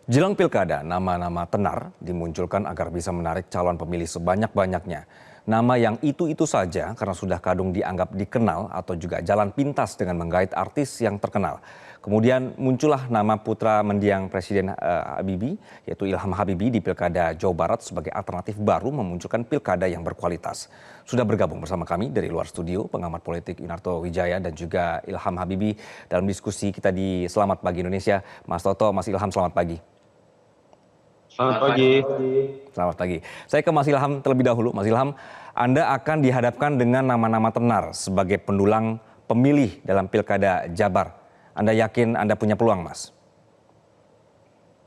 Jelang pilkada, nama-nama tenar dimunculkan agar bisa menarik calon pemilih sebanyak-banyaknya. Nama yang itu-itu saja karena sudah kadung dianggap dikenal atau juga jalan pintas dengan menggait artis yang terkenal. Kemudian muncullah nama putra mendiang Presiden Habibie, yaitu Ilham Habibie di Pilkada Jawa Barat sebagai alternatif baru memunculkan pilkada yang berkualitas. Sudah bergabung bersama kami dari luar studio, pengamat politik Yunarto Wijaya dan juga Ilham Habibie dalam diskusi kita di Selamat Pagi Indonesia. Mas Toto, Mas Ilham, selamat pagi. Selamat pagi. Selamat pagi. Saya ke Mas Ilham terlebih dahulu. Mas Ilham, Anda akan dihadapkan dengan nama-nama tenar sebagai pendulang pemilih dalam Pilkada Jabar. Anda yakin Anda punya peluang, Mas?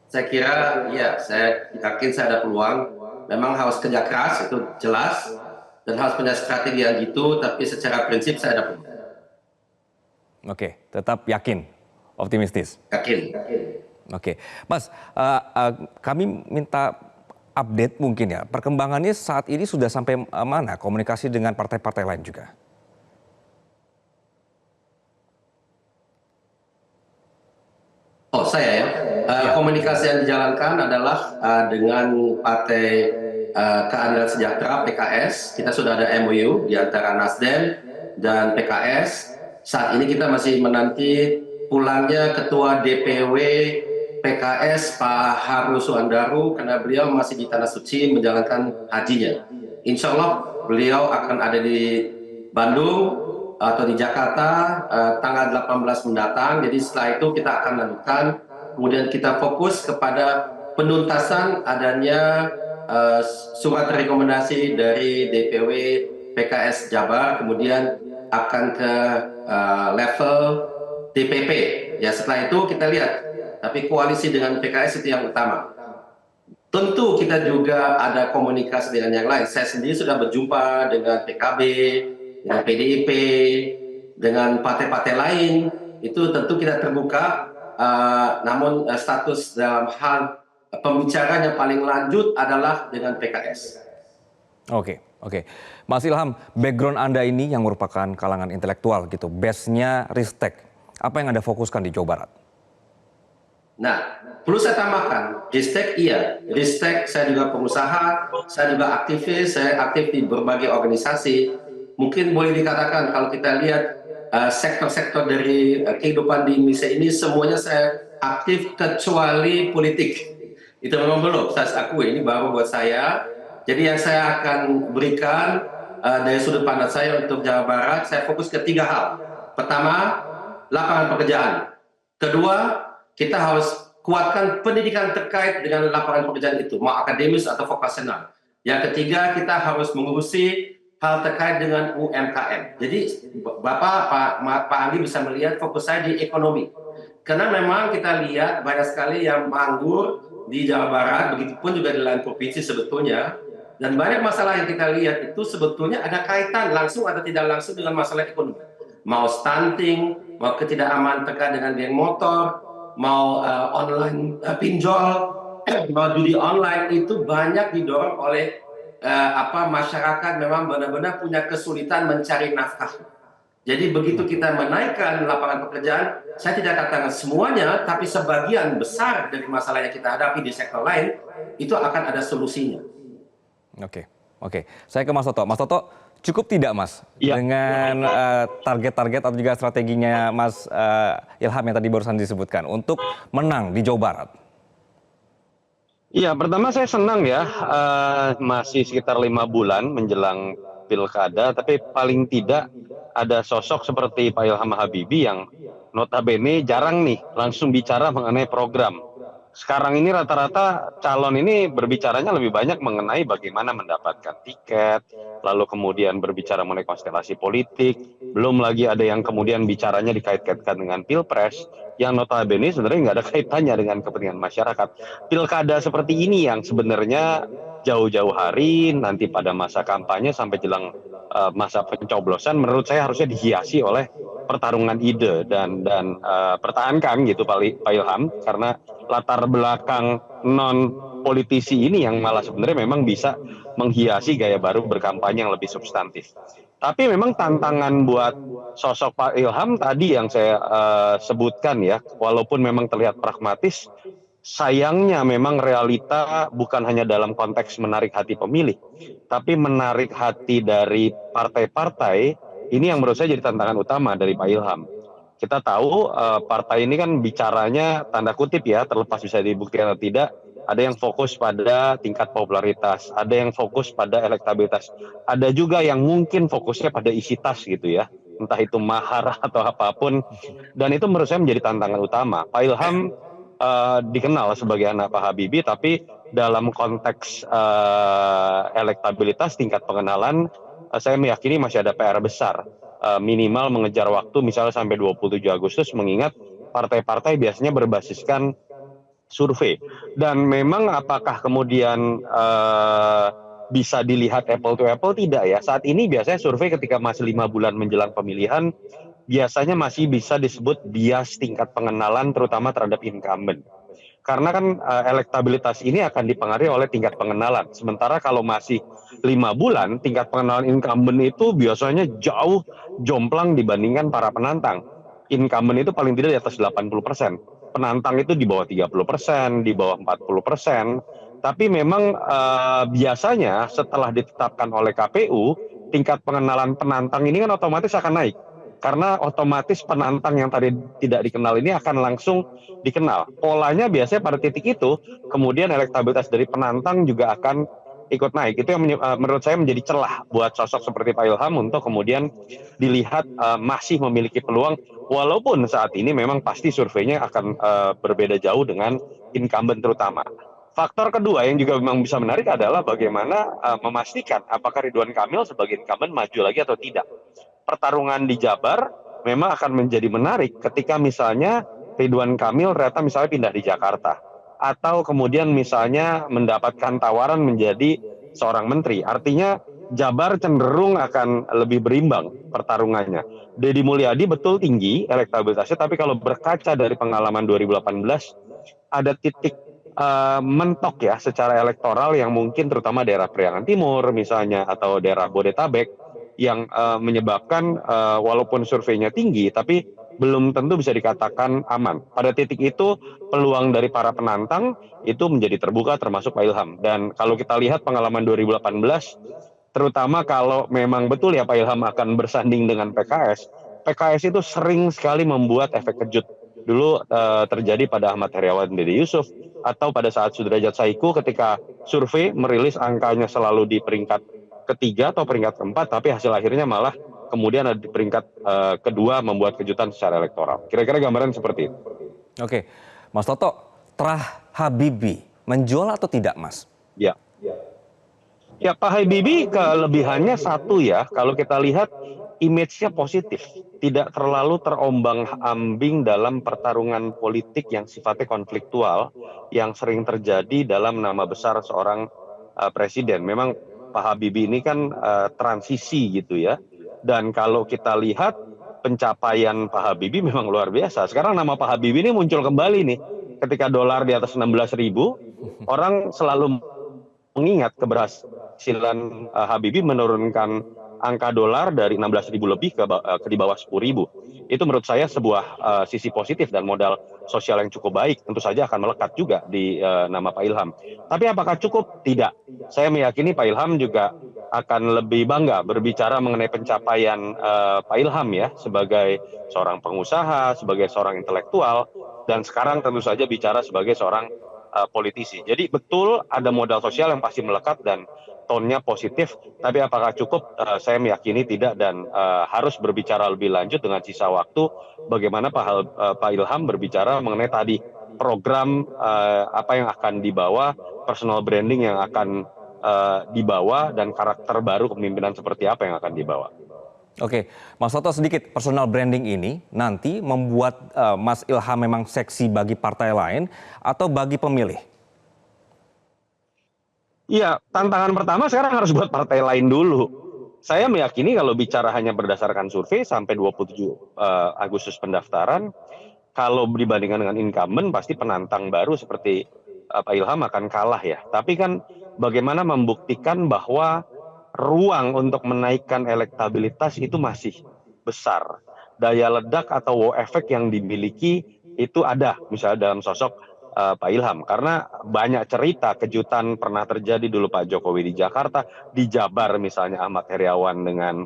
Saya kira ya, saya yakin saya ada peluang. Memang harus kerja keras, itu jelas. Dan harus punya strategi yang gitu, tapi secara prinsip saya ada peluang. Oke, tetap yakin, optimistis. Yakin. Oke, Mas, kami minta update mungkin ya, perkembangannya saat ini sudah sampai mana komunikasi dengan partai-partai lain juga? Oh, saya ya. Komunikasi yang dijalankan adalah dengan Partai Keadilan Sejahtera (PKS). Kita sudah ada MOU di antara Nasdem dan PKS. Saat ini kita masih menanti pulangnya Ketua DPW PKS Pak Harus Suandaru karena beliau masih di Tanah Suci menjalankan hajinya. Insya Allah beliau akan ada di Bandung atau di Jakarta tanggal 18 mendatang. Jadi setelah itu kita akan lanjutkan. Kemudian kita fokus kepada penuntasan adanya surat rekomendasi dari DPW PKS Jabar, kemudian akan ke level DPP. Ya setelah itu kita lihat. Tapi koalisi dengan PKS itu yang utama. Tentu kita juga ada komunikasi dengan yang lain. Saya sendiri sudah berjumpa dengan PKB, dengan PDIP, dengan partai-partai lain. Itu tentu kita terbuka. Namun status dalam hal pembicaraan yang paling lanjut adalah dengan PKS. Oke. Mas Ilham, background Anda ini yang merupakan kalangan intelektual gitu, base-nya Ristek. Apa yang Anda fokuskan di Jawa Barat? Nah, perlu saya tambahkan, Ristek iya. Ristek saya juga pengusaha, saya juga aktivis, saya aktif di berbagai organisasi. Mungkin boleh dikatakan kalau kita lihat sektor-sektor dari kehidupan di Indonesia ini semuanya saya aktif kecuali politik. Itu memang belum, saya akui ini baru buat saya. Jadi yang saya akan berikan dari sudut pandang saya untuk Jawa Barat, saya fokus ke 3 hal. Pertama, lapangan pekerjaan. Kedua, kita harus kuatkan pendidikan terkait dengan lapangan pekerjaan itu, mau akademis atau vokasional. Yang ketiga, kita harus mengurusi hal terkait dengan UMKM. Jadi Pak Andi bisa melihat fokus saya di ekonomi. Karena memang kita lihat banyak sekali yang menganggur di Jawa Barat, begitupun juga di lain provinsi sebetulnya. Dan banyak masalah yang kita lihat itu sebetulnya ada kaitan langsung atau tidak langsung dengan masalah ekonomi. Mau stunting, mau ketidakamanan terkait dengan geng motor, mau online pinjol, mau judi online, itu banyak didorong oleh masyarakat memang benar-benar punya kesulitan mencari nafkah. Jadi begitu kita menaikkan lapangan pekerjaan, saya tidak katakan semuanya, tapi sebagian besar dari masalah yang kita hadapi di sektor lain, itu akan ada solusinya. Oke. Saya ke Mas Toto. Mas Toto, cukup tidak Mas dengan target-target atau juga strateginya Mas Ilham yang tadi barusan disebutkan untuk menang di Jawa Barat? Iya, pertama saya senang ya, masih sekitar 5 bulan menjelang pilkada, tapi paling tidak ada sosok seperti Pak Ilham Habibie yang notabene jarang nih langsung bicara mengenai program. Sekarang ini rata-rata calon ini berbicaranya lebih banyak mengenai bagaimana mendapatkan tiket, lalu kemudian berbicara mengenai konstelasi politik, belum lagi ada yang kemudian bicaranya dikait-kaitkan dengan pilpres, yang notabene sebenarnya nggak ada kaitannya dengan kepentingan masyarakat. Pilkada seperti ini yang sebenarnya jauh-jauh hari, nanti pada masa kampanye sampai jelang masa pencoblosan, menurut saya harusnya dihiasi oleh pertarungan ide dan pertahankan gitu Pak Ilham, karena latar belakang non politisi ini yang malah sebenarnya memang bisa menghiasi gaya baru berkampanye yang lebih substantif. Tapi memang tantangan buat sosok Pak Ilham tadi yang saya sebutkan ya, walaupun memang terlihat pragmatis, sayangnya memang realita bukan hanya dalam konteks menarik hati pemilih, tapi menarik hati dari partai-partai. Ini yang menurut saya jadi tantangan utama dari Pak Ilham. Kita tahu partai ini kan bicaranya tanda kutip ya, terlepas bisa dibuktikan atau tidak, ada yang fokus pada tingkat popularitas, ada yang fokus pada elektabilitas, ada juga yang mungkin fokusnya pada isi tas gitu ya, entah itu mahar atau apapun. Dan itu menurut saya menjadi tantangan utama. Pak Ilham dikenal sebagai anak Pak Habibie, tapi dalam konteks elektabilitas, tingkat pengenalan, saya meyakini masih ada PR besar. Minimal mengejar waktu misalnya sampai 27 Agustus, mengingat partai-partai biasanya berbasiskan survei. Dan memang apakah kemudian bisa dilihat apple to apple? Tidak ya. Saat ini biasanya survei ketika masih 5 bulan menjelang pemilihan, biasanya masih bisa disebut bias tingkat pengenalan terutama terhadap incumbent. Karena kan elektabilitas ini akan dipengaruhi oleh tingkat pengenalan. Sementara kalau masih 5 bulan, tingkat pengenalan incumbent itu biasanya jauh jomplang dibandingkan para penantang. Incumbent itu paling tidak di atas 80%. Penantang itu di bawah 30%, di bawah 40%. Tapi memang biasanya setelah ditetapkan oleh KPU, tingkat pengenalan penantang ini kan otomatis akan naik. Karena otomatis penantang yang tadi tidak dikenal ini akan langsung dikenal. Polanya biasanya pada titik itu, kemudian elektabilitas dari penantang juga akan ikut naik. Itu yang menurut saya menjadi celah buat sosok seperti Pak Ilham untuk kemudian dilihat masih memiliki peluang, walaupun saat ini memang pasti surveinya akan berbeda jauh dengan incumbent terutama. Faktor kedua yang juga memang bisa menarik adalah bagaimana memastikan apakah Ridwan Kamil sebagai incumbent maju lagi atau tidak. Pertarungan di Jabar memang akan menjadi menarik ketika misalnya Ridwan Kamil ternyata misalnya pindah di Jakarta, atau kemudian misalnya mendapatkan tawaran menjadi seorang menteri. Artinya Jabar cenderung akan lebih berimbang pertarungannya. Deddy Mulyadi betul tinggi elektabilitasnya, tapi kalau berkaca dari pengalaman 2018, ada titik mentok ya secara elektoral yang mungkin terutama daerah Priangan Timur misalnya atau daerah Bodetabek yang menyebabkan walaupun surveinya tinggi tapi belum tentu bisa dikatakan aman. Pada titik itu peluang dari para penantang itu menjadi terbuka termasuk Pak Ilham. Dan kalau kita lihat pengalaman 2018, terutama kalau memang betul ya Pak Ilham akan bersanding dengan PKS, PKS itu sering sekali membuat efek kejut. Dulu terjadi pada Ahmad Heriawan Dede Yusuf, atau pada saat Sudrajat Saiku ketika survei merilis angkanya selalu di peringkat ketiga atau peringkat keempat, tapi hasil akhirnya malah kemudian ada di peringkat kedua membuat kejutan secara elektoral. Kira-kira gambaran seperti itu. Oke, Mas Toto, terah Habibie menjual atau tidak, Mas? Ya. Ya, Pak Habibie kelebihannya satu ya, kalau kita lihat image-nya positif, tidak terlalu terombang-ambing dalam pertarungan politik yang sifatnya konfliktual, yang sering terjadi dalam nama besar seorang presiden. Memang Pak Habibie ini kan transisi gitu ya, dan kalau kita lihat pencapaian Pak Habibie memang luar biasa. Sekarang nama Pak Habibie ini muncul kembali nih, ketika dolar di atas 16.000, orang selalu mengingat keberhasilan Habibie menurunkan angka dolar dari 16.000 lebih ke di bawah 10.000. Itu menurut saya sebuah sisi positif dan modal sosial yang cukup baik. Tentu saja akan melekat juga di nama Pak Ilham. Tapi apakah cukup? Tidak. Saya meyakini Pak Ilham juga akan lebih bangga berbicara mengenai pencapaian Pak Ilham ya, sebagai seorang pengusaha, sebagai seorang intelektual, dan sekarang tentu saja bicara sebagai seorang politisi. Jadi betul ada modal sosial yang pasti melekat dan tone-nya positif, tapi apakah cukup? Saya meyakini tidak, dan harus berbicara lebih lanjut dengan sisa waktu bagaimana Pak Ilham berbicara mengenai tadi program apa yang akan dibawa, personal branding yang akan dibawa, dan karakter baru kepemimpinan seperti apa yang akan dibawa. Oke, Mas Toto, sedikit personal branding ini nanti membuat Mas Ilham memang seksi bagi partai lain atau bagi pemilih? Iya, tantangan pertama sekarang harus buat partai lain dulu. Saya meyakini kalau bicara hanya berdasarkan survei sampai 27 Agustus pendaftaran, kalau dibandingkan dengan incumbent pasti penantang baru seperti Pak Ilham akan kalah ya. Tapi kan bagaimana membuktikan bahwa ruang untuk menaikkan elektabilitas itu masih besar. Daya ledak atau wow effect yang dimiliki itu ada, misalnya dalam sosok Pak Ilham, karena banyak cerita kejutan pernah terjadi dulu Pak Jokowi di Jakarta, di Jabar misalnya Ahmad Heriawan dengan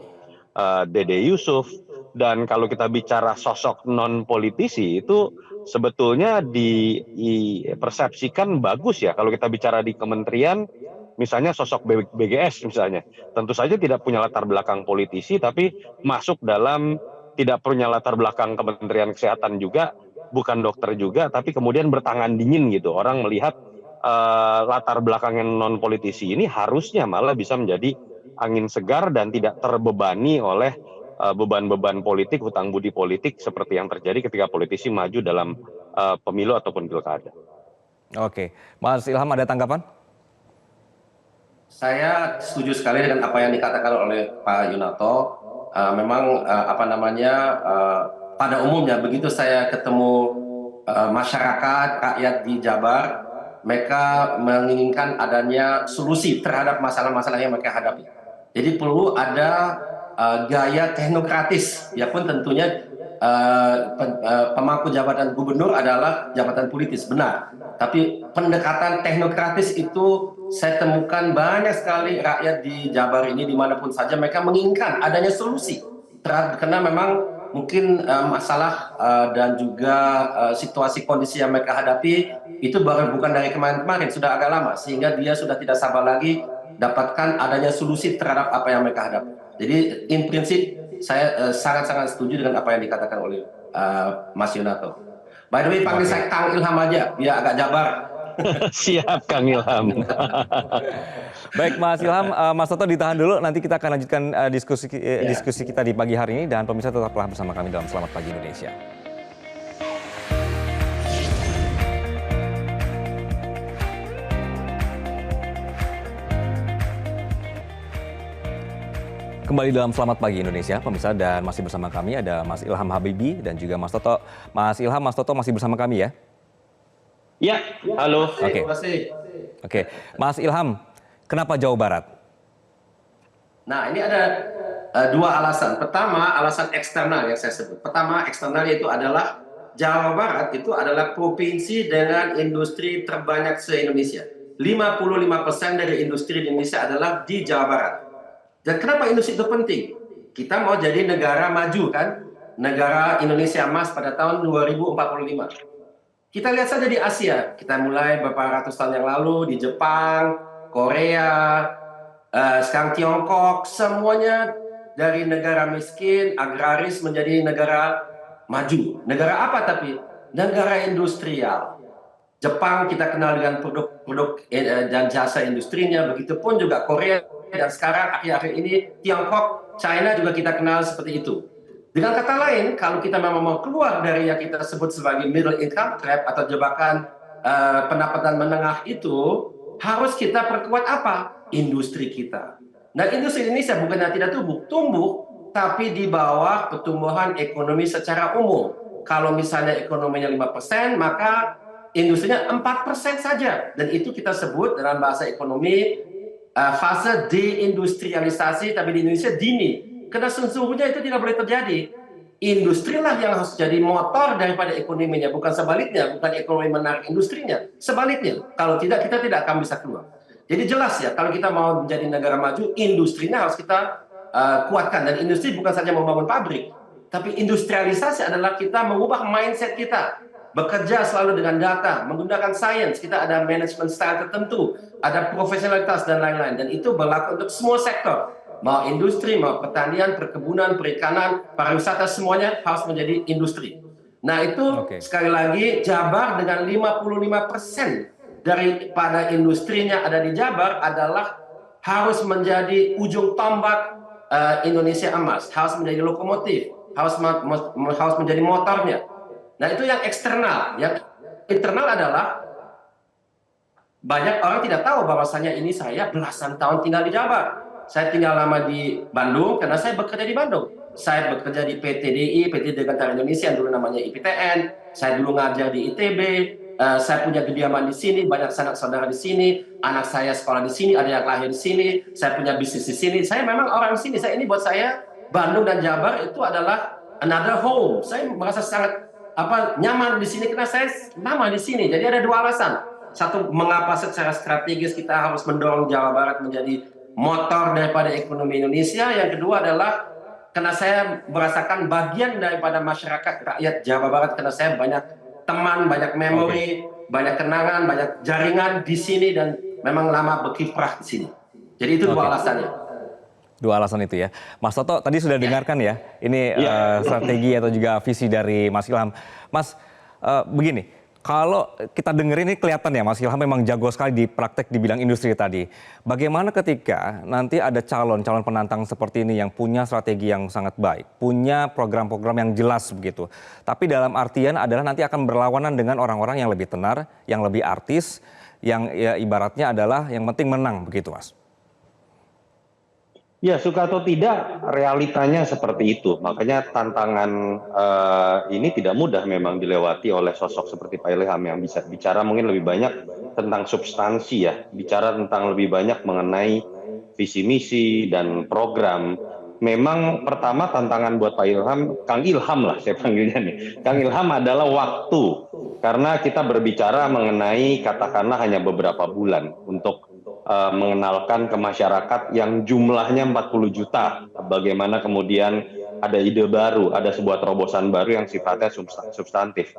Dede Yusuf, dan kalau kita bicara sosok non politisi itu sebetulnya dipersepsikan bagus ya. Kalau kita bicara di kementerian, misalnya sosok BGS misalnya, tentu saja tidak punya latar belakang politisi, tapi masuk dalam tidak punya latar belakang Kementerian Kesehatan juga, bukan dokter juga, tapi kemudian bertangan dingin gitu. Orang melihat latar belakang yang non politisi ini harusnya malah bisa menjadi angin segar dan tidak terbebani oleh beban-beban politik, hutang budi politik seperti yang terjadi ketika politisi maju dalam pemilu ataupun pilkada. Oke, Mas Ilham ada tanggapan? Saya setuju sekali dengan apa yang dikatakan oleh Pak Yunato. Memang pada umumnya begitu saya ketemu masyarakat, rakyat di Jabar, mereka menginginkan adanya solusi terhadap masalah-masalah yang mereka hadapi. Jadi perlu ada gaya teknokratis, ya pun tentunya pemangku jabatan gubernur adalah jabatan politis, benar. Tapi pendekatan teknokratis itu saya temukan banyak sekali rakyat di Jabar ini dimanapun saja mereka menginginkan adanya solusi. Karena memang mungkin masalah dan juga situasi kondisi yang mereka hadapi itu bukan dari kemarin-kemarin, sudah agak lama, sehingga dia sudah tidak sabar lagi dapatkan adanya solusi terhadap apa yang mereka hadapi. Jadi in prinsip saya sangat-sangat setuju dengan apa yang dikatakan oleh Mas Yunato. By the way, panggil saya Kang Ilham aja, biar agak Jabar. Siap Kang Ilham. Baik Mas Ilham, Mas Toto ditahan dulu, nanti kita akan lanjutkan diskusi kita di pagi hari ini, dan pemirsa tetaplah bersama kami dalam Selamat Pagi Indonesia. Kembali dalam Selamat Pagi Indonesia, pemirsa, dan masih bersama kami ada Mas Ilham Habibie dan juga Mas Toto. Mas Ilham, Mas Toto masih bersama kami ya? Ya, halo. Oke. Oke, Mas Ilham, kenapa Jawa Barat? Nah, ini ada dua alasan. Pertama, alasan eksternal yang saya sebut. Pertama, eksternalnya itu adalah Jawa Barat itu adalah provinsi dengan industri terbanyak se-Indonesia. 55% dari industri di Indonesia adalah di Jawa Barat. Dan kenapa industri itu penting? Kita mau jadi negara maju kan? Negara Indonesia emas pada tahun 2045. Kita lihat saja di Asia. Kita mulai beberapa ratus tahun yang lalu di Jepang, Korea, sekarang Tiongkok. Semuanya dari negara miskin, agraris menjadi negara maju. Negara apa tapi? Negara industrial. Jepang kita kenal dengan produk-produk dan jasa industrinya. Begitupun juga Korea. Dan sekarang akhir-akhir ini Tiongkok, China juga kita kenal seperti itu. Dengan kata lain, kalau kita memang mau keluar dari yang kita sebut sebagai middle income trap atau jebakan pendapatan menengah itu, harus kita perkuat apa? Industri kita. Nah, industri Indonesia bukannya tidak tumbuh, tapi di bawah pertumbuhan ekonomi secara umum. Kalau misalnya ekonominya 5%, maka industrinya 4% saja. Dan itu kita sebut dalam bahasa ekonomi fase deindustrialisasi, tapi di Indonesia dini. Karena sesungguhnya itu tidak boleh terjadi. Industrilah yang harus jadi motor daripada ekonominya, bukan sebaliknya, bukan ekonomi menarik industrinya. Sebaliknya, kalau tidak kita tidak akan bisa keluar. Jadi jelas ya, kalau kita mau menjadi negara maju, industrinya harus kita kuatkan. Dan industri bukan saja membangun pabrik, tapi industrialisasi adalah kita mengubah mindset kita. Bekerja selalu dengan data, menggunakan sains, kita ada manajemen style tertentu, ada profesionalitas dan lain-lain. Dan itu berlaku untuk semua sektor. Mau industri, mau pertanian, perkebunan, perikanan, pariwisata, semuanya harus menjadi industri. Nah itu sekali lagi Jabar dengan 55% daripada industrinya ada di Jabar adalah harus menjadi ujung tombak Indonesia emas, harus menjadi lokomotif, harus menjadi motornya. Nah itu yang eksternal. Yang internal adalah banyak orang tidak tahu bahwasanya ini saya belasan tahun tinggal di Jabar. Saya tinggal lama di Bandung karena saya bekerja di Bandung. Saya bekerja di PTDI, PT Dirgantara Indonesia yang dulu namanya IPTN. Saya dulu ngajar di ITB. Saya punya kediaman di sini, banyak sanak saudara di sini. Anak saya sekolah di sini, ada yang lahir di sini. Saya punya bisnis di sini. Saya memang orang sini. Ini buat saya Bandung dan Jabar itu adalah another home. Saya merasa sangat nyaman di sini karena saya lama di sini. Jadi ada dua alasan. Satu, mengapa secara strategis kita harus mendorong Jawa Barat menjadi motor daripada ekonomi Indonesia. Yang kedua adalah karena saya merasakan bagian daripada masyarakat rakyat Jawa Barat, karena saya banyak teman, banyak memori, banyak kenangan, banyak jaringan di sini dan memang lama berkiprah di sini. Jadi itu dua alasannya. Dua alasan itu ya. Mas Toto tadi sudah dengarkan ya, ini strategi atau juga visi dari Mas Ilham. Mas, begini, kalau kita dengerin ini kelihatan ya Mas Ilham memang jago sekali di praktek di bidang industri tadi. Bagaimana ketika nanti ada calon penantang seperti ini yang punya strategi yang sangat baik, punya program-program yang jelas begitu. Tapi dalam artian adalah nanti akan berlawanan dengan orang-orang yang lebih tenar, yang lebih artis, yang ya ibaratnya adalah yang penting menang begitu Mas. Ya, suka atau tidak, realitanya seperti itu. Makanya tantangan ini tidak mudah memang dilewati oleh sosok seperti Pak Ilham yang bisa bicara mungkin lebih banyak tentang substansi ya, bicara tentang lebih banyak mengenai visi misi dan program. Memang pertama tantangan buat Pak Ilham, Kang Ilham lah saya panggilnya nih. Kang Ilham adalah waktu, karena kita berbicara mengenai katakanlah hanya beberapa bulan untuk mengenalkan ke masyarakat yang jumlahnya 40 juta. Bagaimana kemudian ada ide baru, ada sebuah terobosan baru yang sifatnya substantif.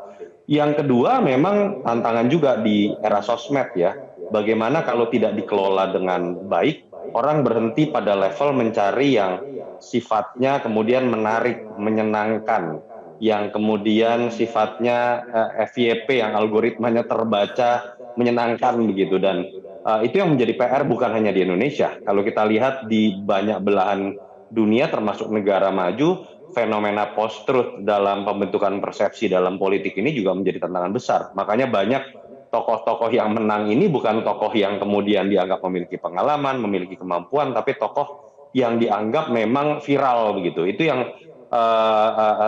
Yang kedua memang tantangan juga di era sosmed ya. Bagaimana kalau tidak dikelola dengan baik, orang berhenti pada level mencari yang sifatnya kemudian menarik, menyenangkan, yang kemudian sifatnya FYP yang algoritmanya terbaca menyenangkan begitu. Dan itu yang menjadi PR bukan hanya di Indonesia. Kalau kita lihat di banyak belahan dunia termasuk negara maju, fenomena post-truth dalam pembentukan persepsi dalam politik ini juga menjadi tantangan besar. Makanya banyak tokoh-tokoh yang menang ini bukan tokoh yang kemudian dianggap memiliki pengalaman, memiliki kemampuan, tapi tokoh yang dianggap memang viral begitu. Itu yang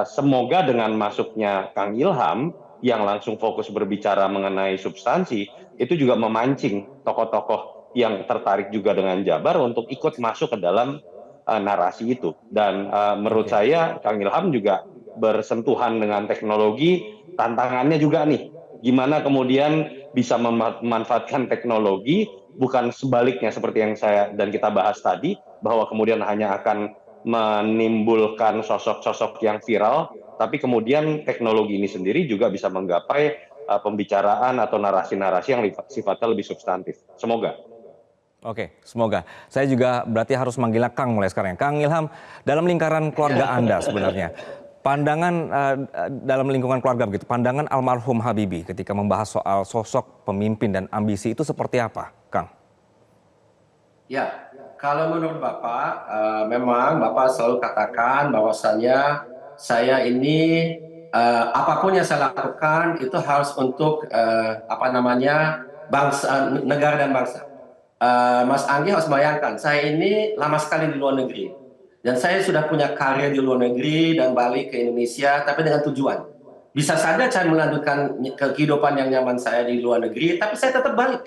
semoga dengan masuknya Kang Ilham yang langsung fokus berbicara mengenai substansi, itu juga memancing tokoh-tokoh yang tertarik juga dengan Jabar untuk ikut masuk ke dalam narasi itu. Dan menurut saya Kang Ilham juga bersentuhan dengan teknologi, tantangannya juga nih, gimana kemudian bisa memanfaatkan teknologi, bukan sebaliknya seperti yang saya dan kita bahas tadi, bahwa kemudian hanya akan menimbulkan sosok-sosok yang viral, tapi kemudian teknologi ini sendiri juga bisa menggapai pembicaraan atau narasi-narasi yang sifatnya lebih substantif. Semoga. Oke, semoga. Saya juga berarti harus manggilnya Kang mulai sekarang. Kang Ilham, dalam lingkaran keluarga Anda sebenarnya, pandangan dalam lingkungan keluarga begitu, pandangan almarhum Habibie ketika membahas soal sosok pemimpin dan ambisi itu seperti apa, Kang? Ya, kalau menurut Bapak, memang Bapak selalu katakan bahwasanya saya ini apapun yang saya lakukan itu harus untuk bangsa, negara dan bangsa. Mas Anggi harus bayangkan, saya ini lama sekali di luar negeri dan saya sudah punya karir di luar negeri dan balik ke Indonesia, tapi dengan tujuan. Bisa saja saya melanjutkan kehidupan yang nyaman saya di luar negeri, tapi saya tetap balik.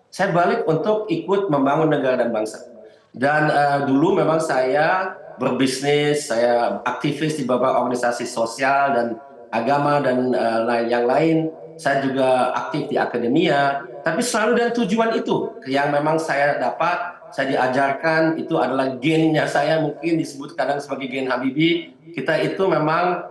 Saya balik untuk ikut membangun negara dan bangsa. Dan dulu memang saya berbisnis, saya aktivis di beberapa organisasi sosial dan agama dan yang lain. Saya juga aktif di akademia, tapi selalu dengan tujuan itu yang memang saya dapat, saya diajarkan, itu adalah gennya saya, mungkin disebut kadang sebagai gen Habibie. Kita itu memang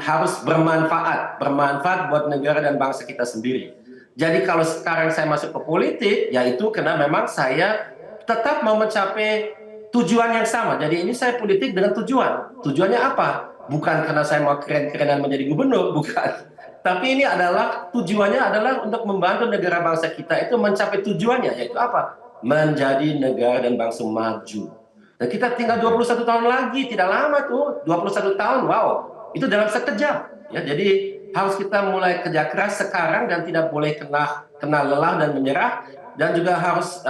harus bermanfaat buat negara dan bangsa kita sendiri. Jadi kalau sekarang saya masuk ke politik, yaitu karena memang saya tetap mau mencapai tujuan yang sama. Jadi ini saya politik dengan tujuan. Tujuannya apa? Bukan karena saya mau keren-kerenan menjadi gubernur, bukan. Tapi ini adalah tujuannya adalah untuk membantu negara bangsa kita itu mencapai tujuannya, yaitu apa? Menjadi negara dan bangsa maju. Dan kita tinggal 21 tahun lagi, tidak lama tuh, 21 tahun, wow. Itu dalam sekejap. Ya, jadi harus kita mulai kerja keras sekarang dan tidak boleh kena lelah dan menyerah. Dan juga harus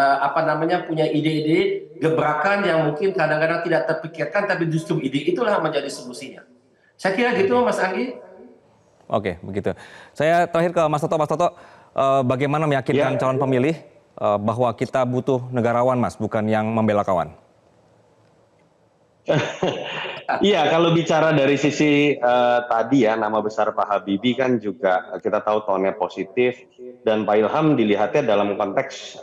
punya ide-ide gebrakan yang mungkin kadang-kadang tidak terpikirkan, tapi justru ide itulah menjadi solusinya. Saya kira gitu, Mas Anggi. Oke, begitu. Saya terakhir ke Mas Toto. Mas Toto, bagaimana meyakinkan calon pemilih bahwa kita butuh negarawan, Mas, bukan yang membela kawan? Iya, kalau bicara dari sisi tadi ya, nama besar Pak Habibie kan juga kita tahu tonnya positif, dan Pak Ilham dilihatnya dalam konteks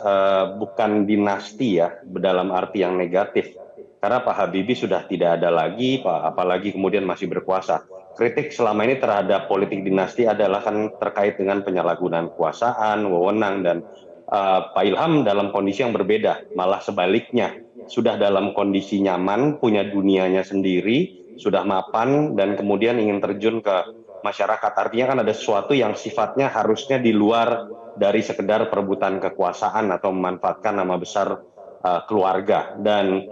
bukan dinasti ya, dalam arti yang negatif. Karena Pak Habibie sudah tidak ada lagi, apalagi kemudian masih berkuasa. Kritik selama ini terhadap politik dinasti adalah kan terkait dengan penyalahgunaan kekuasaan, wewenang, dan Pak Ilham dalam kondisi yang berbeda, malah sebaliknya sudah dalam kondisi nyaman, punya dunianya sendiri, sudah mapan, dan kemudian ingin terjun ke masyarakat. Artinya kan ada sesuatu yang sifatnya harusnya di luar dari sekedar perebutan kekuasaan atau memanfaatkan nama besar keluarga. Dan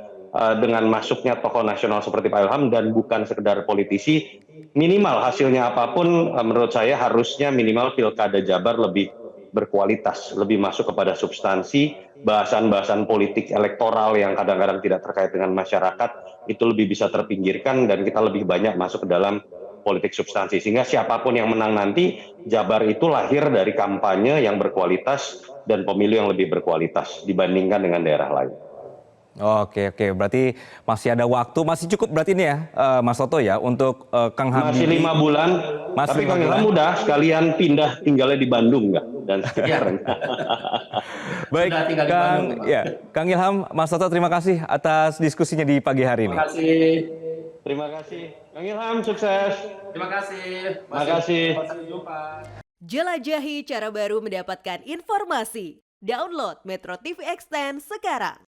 dengan masuknya tokoh nasional seperti Pak Ilham dan bukan sekedar politisi, minimal hasilnya apapun menurut saya harusnya minimal Pilkada Jabar lebih berkualitas, lebih masuk kepada substansi, bahasan-bahasan politik elektoral yang kadang-kadang tidak terkait dengan masyarakat itu lebih bisa terpinggirkan dan kita lebih banyak masuk ke dalam politik substansi. Sehingga siapapun yang menang nanti, Jabar itu lahir dari kampanye yang berkualitas dan pemilu yang lebih berkualitas dibandingkan dengan daerah lain. Oke, berarti masih ada waktu, masih cukup berarti ini ya, Mas Toto ya, untuk Kang Masih Habibie. 5 bulan, Masih tapi 5 Kang Ilham bulan. udah sekalian pindah tinggalnya di Bandung nggak? Dan sekitarnya. Baik, Sudah tinggal di Kang, Bandung, Pak. ya, Kang Ilham, Mas Toto, terima kasih atas diskusinya di pagi hari ini. Terima kasih. Terima kasih. Kang Ilham, sukses. Terima kasih. Terima kasih. Sampai jumpa. Jelajahi cara baru mendapatkan informasi. Download Metro TV Extend sekarang.